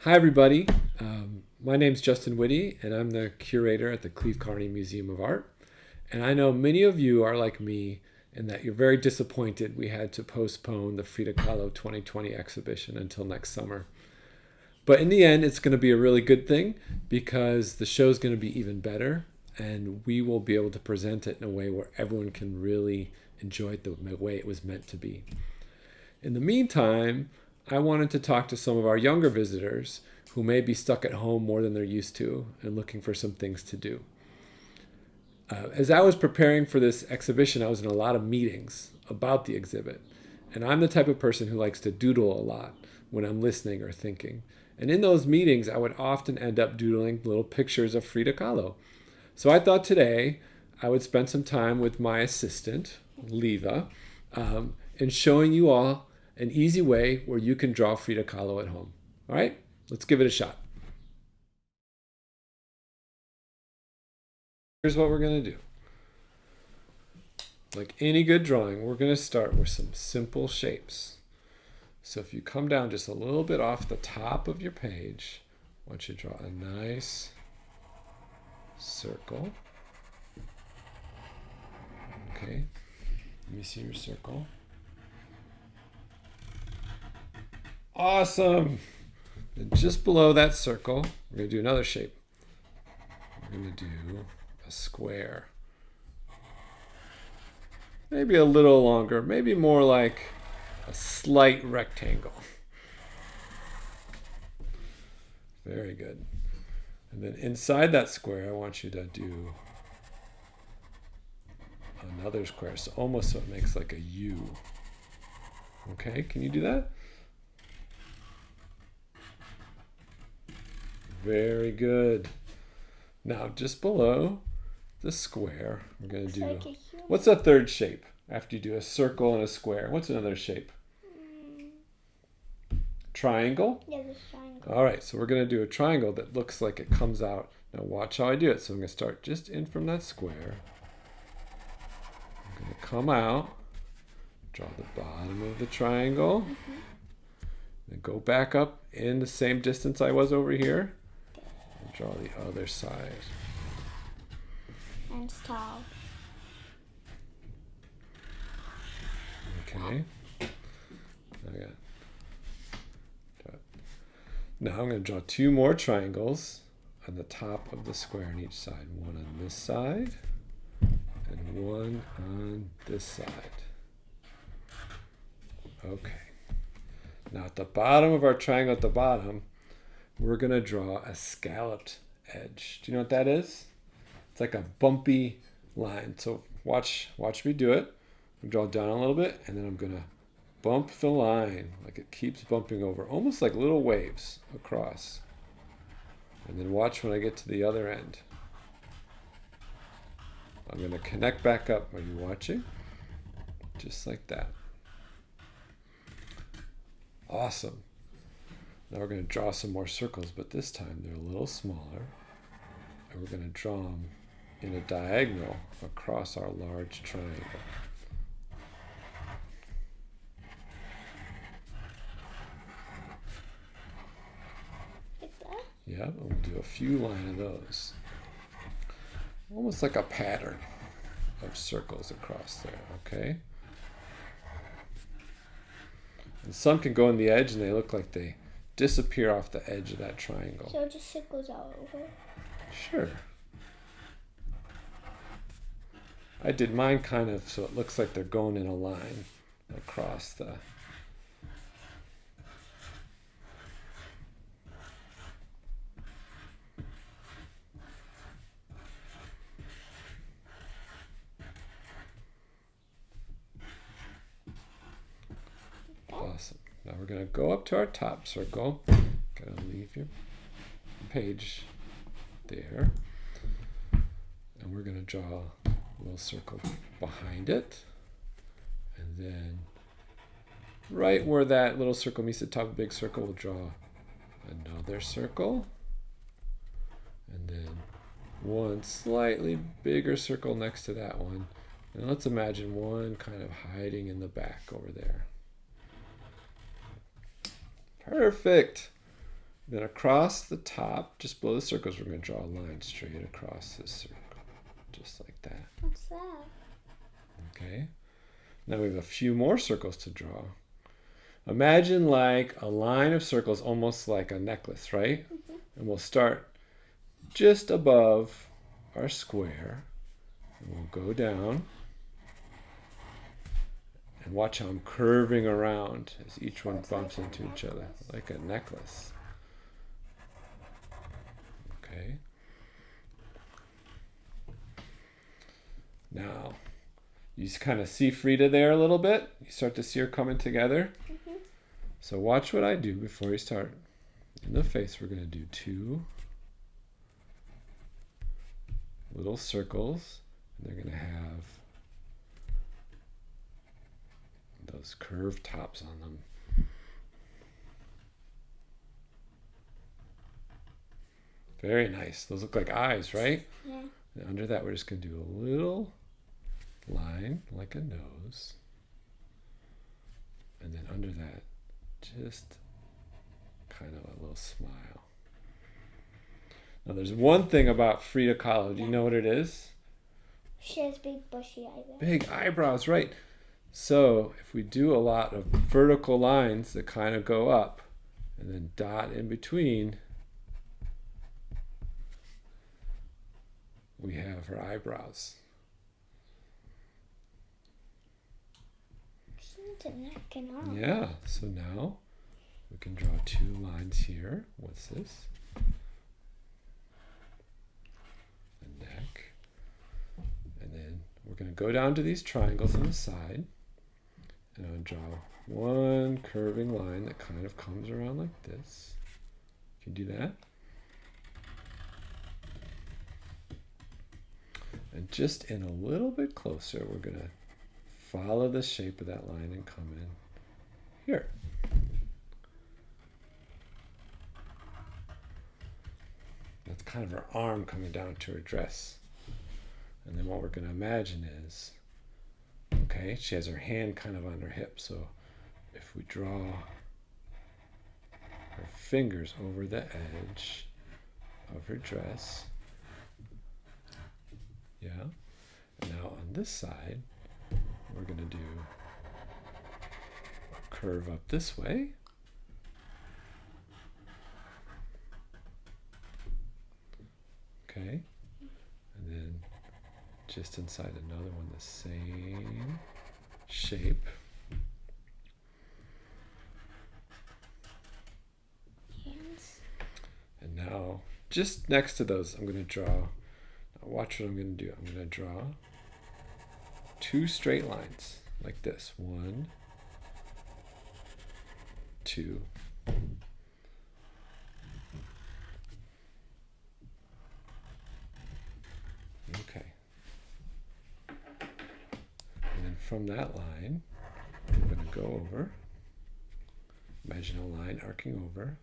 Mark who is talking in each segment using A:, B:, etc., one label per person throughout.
A: Hi, everybody. My name's Justin Witte, and I'm the curator at the Cleve Carney Museum of Art. And I know many of you are like me in that you're very disappointed we had to postpone the Frida Kahlo 2020 exhibition until next summer. But in the end, it's going to be a really good thing because the show's going to be even better, and we will be able to present it in a way where everyone can really enjoy it the way it was meant to be. In the meantime, I wanted to talk to some of our younger visitors who may be stuck at home more than they're used to and looking for some things to do. As I was preparing for this exhibition, I was in a lot of meetings about the exhibit. And I'm the type of person who likes to doodle a lot when I'm listening or thinking. And in those meetings, I would often end up doodling little pictures of Frida Kahlo. So I thought today I would spend some time with my assistant, Lieve, in showing you all an easy way where you can draw Frida Kahlo at home. All right, let's give it a shot. Here's what we're going to do. Like any good drawing, we're going to start with some simple shapes. So if you come down just a little bit off the top of your page, I want you to draw a nice circle. Okay, let me see your circle. Awesome! And just below that circle, we're going to do another shape. We're going to do a square. Maybe a little longer, maybe more like a slight rectangle. Very good. And then inside that square, I want you to do another square, so almost so it makes like a U. Okay, can you do that? Very good. Now, just below the square, we're going to do... What's a third shape? After you do a circle and a square, what's another shape? Triangle?
B: Yeah, the triangle.
A: All right, so we're going to do a triangle that looks like it comes out. Now, watch how I do it. So I'm going to start just in from that square. I'm going to come out, draw the bottom of the triangle, then go back up in the same distance I was over here. Draw the other side.
B: And stop.
A: Okay. Now I'm going to draw two more triangles on the top of the square on each side. One on this side and one on this side. Okay. Now at the bottom of our triangle at the bottom, we're going to draw a scalloped edge. Do you know what that is? It's like a bumpy line. So watch me do it. I'm draw down a little bit, and then I'm going to bump the line like it keeps bumping over, almost like little waves across. And then watch when I get to the other end. I'm going to connect back up. Are you watching? Just like that. Awesome. Now we're going to draw some more circles, but this time they're a little smaller. And we're going to draw them in a diagonal across our large triangle.
B: Like that?
A: Yeah, and we'll do a few lines of those. Almost like a pattern of circles across there, okay? And some can go in the edge and they look like they disappear off the edge of that triangle.
B: So it just circles all over?
A: Sure. I did mine kind of so it looks like they're going in a line across the... Awesome. Now we're going to go up to our top circle. Going to leave your page there. And we're going to draw a little circle behind it. And then right where that little circle meets the top of the big circle, we'll draw another circle. And then one slightly bigger circle next to that one. And let's imagine one kind of hiding in the back over there. Perfect. Then across the top, just below the circles, we're going to draw a line straight across this circle. Just like that.
B: What's that?
A: Okay. Now we have a few more circles to draw. Imagine like a line of circles, almost like a necklace, right?
B: Mm-hmm.
A: And we'll start just above our square. And we'll go down. And watch how I'm curving around as each one bumps into each other, like a necklace. Okay. Now, you kind of see Frida there a little bit. You start to see her coming together.
B: Mm-hmm.
A: So watch what I do before you start. In the face, we're going to do 2 little circles. And they're going to have those curved tops on them. Very nice. Those look like eyes, right?
B: Yeah.
A: And under that, we're just going to do a little line like a nose. And then under that, just kind of a little smile. Now, there's one thing about Frida Kahlo. Do you know what it is?
B: She has big bushy eyebrows.
A: Big eyebrows, right. So if we do a lot of vertical lines that kind of go up and then dot in between, we have her eyebrows.
B: She needs a neck and arm.
A: Yeah, so now we can draw 2 lines here. What's this? A neck. And then we're going to go down to these triangles on the side. And I'll draw one curving line that kind of comes around like this. Can you do that? And just in a little bit closer, we're going to follow the shape of that line and come in here. That's kind of her arm coming down to her dress. And then what we're going to imagine is, okay, she has her hand kind of on her hip. So if we draw her fingers over the edge of her dress, yeah. And now on this side, we're going to do a curve up this way. Okay. And then just inside another one, the same shape.
B: Hands.
A: And now, just next to those, I'm going to draw. Now watch what I'm going to do. I'm going to draw 2 straight lines like this. 1, 2. Okay. And then from that line, I'm going to go over. Imagine a line arcing over.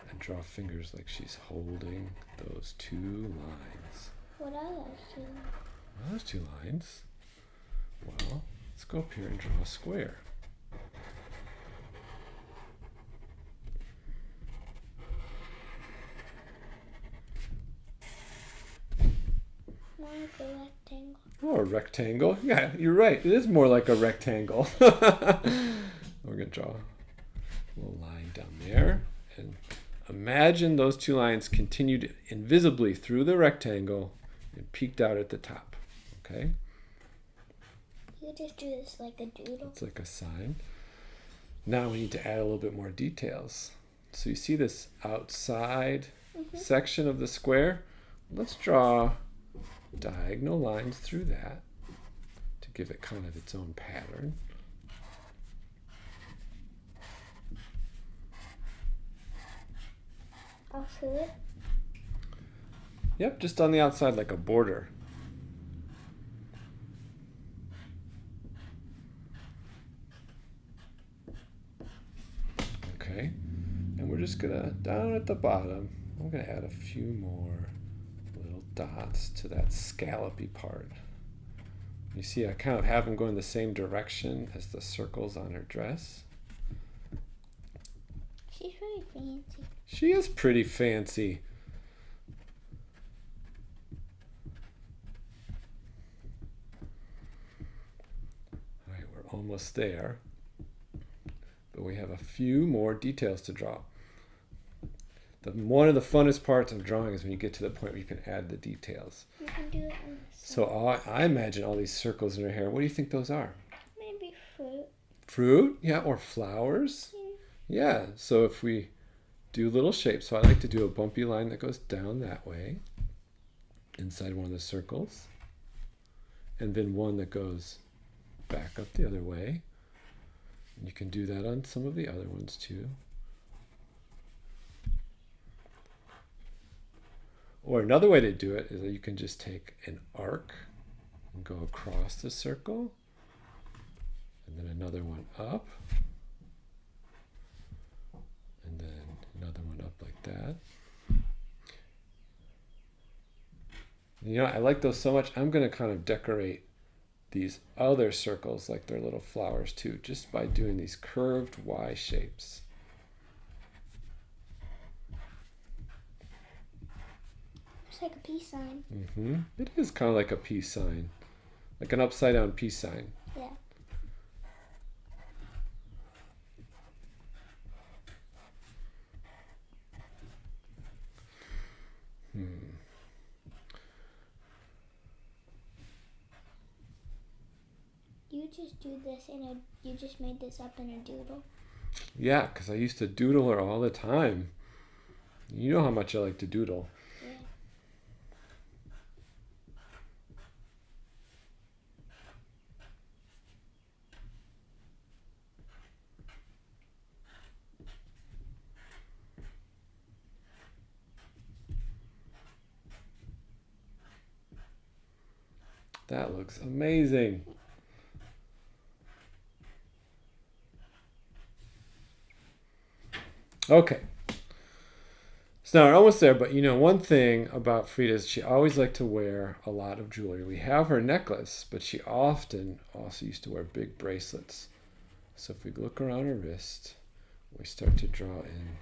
A: And draw fingers like she's holding those 2 lines.
B: What are those 2?
A: Well, those 2 lines. Well, let's go up here and draw a square.
B: More like a rectangle.
A: Oh, a rectangle. Yeah, you're right. It is more like a rectangle. We're going to draw a little line down there. And imagine those 2 lines continued invisibly through the rectangle and peeked out at the top. Okay?
B: You just do this like a doodle.
A: It's like a sign. Now we need to add a little bit more details. So you see this outside section of the square? Let's draw diagonal lines through that to give it kind of its own pattern.
B: All through it.
A: Yep, just on the outside like a border. Okay, and we're just gonna, down at the bottom, I'm gonna add a few more little dots to that scallopy part. You see I kind of have them going the same direction as the circles on her dress.
B: She's really fancy.
A: She is pretty fancy. All right, we're almost there. But we have a few more details to draw. One of the funnest parts of drawing is when you get to the point where you can add the details.
B: You can do it on the side.
A: So I imagine all these circles in her hair. What do you think those are?
B: Maybe fruit.
A: Fruit? Yeah, or flowers? Yeah, so if we do little shapes, so I like to do a bumpy line that goes down that way, inside one of the circles, and then one that goes back up the other way. And you can do that on some of the other ones too. Or another way to do it is that you can just take an arc and go across the circle, and then another one up, and then another one up like that. You know, I like those so much, I'm going to kind of decorate these other circles like they're little flowers too, just by doing these curved Y shapes.
B: It's like a peace sign.
A: It is kind of like a peace sign, like an upside down peace sign.
B: Yeah. You just do this you just made this up in a doodle.
A: Yeah, because I used to doodle her all the time. You know how much I like to doodle.
B: Yeah.
A: That looks amazing. Okay. So now we're almost there, but you know, one thing about Frida is she always liked to wear a lot of jewelry. We have her necklace, but she often also used to wear big bracelets. So if we look around her wrist, we start to draw in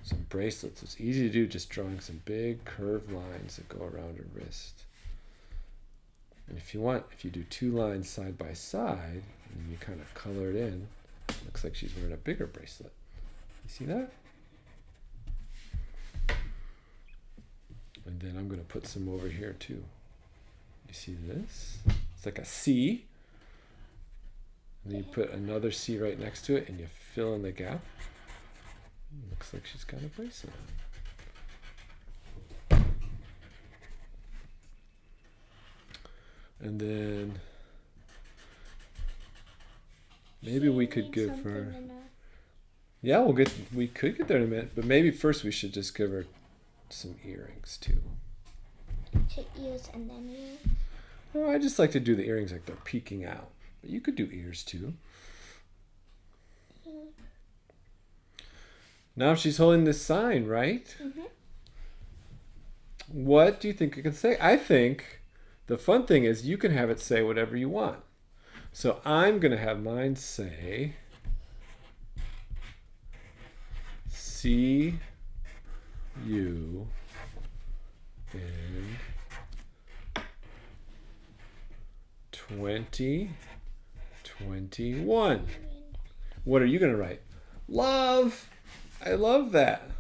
A: some bracelets. It's easy to do, just drawing some big curved lines that go around her wrist. And if you want, if you do two lines side by side, and you kind of color it in, it looks like she's wearing a bigger bracelet. You see that? And then I'm going to put some over here too. You see this? It's like a C. And then you put another C right next to it and you fill in the gap. Looks like she's got a bracelet on. And then maybe we could give her. Yeah, we could get there in a minute, but maybe first we should just give her some earrings too.
B: To ears and then ears?
A: Oh, I just like to do the earrings like they're peeking out, but you could do ears too. Now she's holding this sign, right?
B: Mm-hmm.
A: What do you think it can say? I think the fun thing is you can have it say whatever you want. So I'm going to have mine say, see you in 2021. What are you going to write? Love. I love that.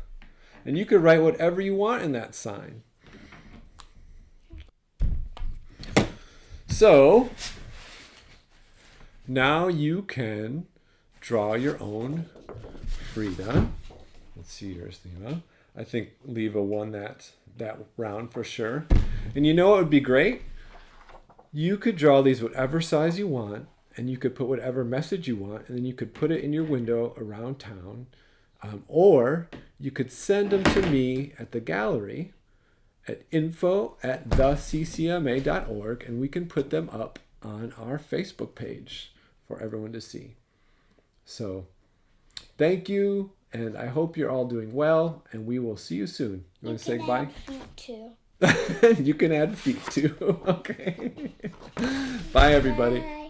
A: And you could write whatever you want in that sign. So now you can draw your own Frida. Let's see yours, Lieve. I think Lieve won that round for sure. And you know what would be great? You could draw these whatever size you want, and you could put whatever message you want, and then you could put it in your window around town. Or you could send them to me at the gallery at info@theccma.org, and we can put them up on our Facebook page for everyone to see. So thank you, and I hope you're all doing well, and we will see you soon. You want to say goodbye?
B: Feet too.
A: You can add feet too. Okay. Bye, everybody.
B: Bye.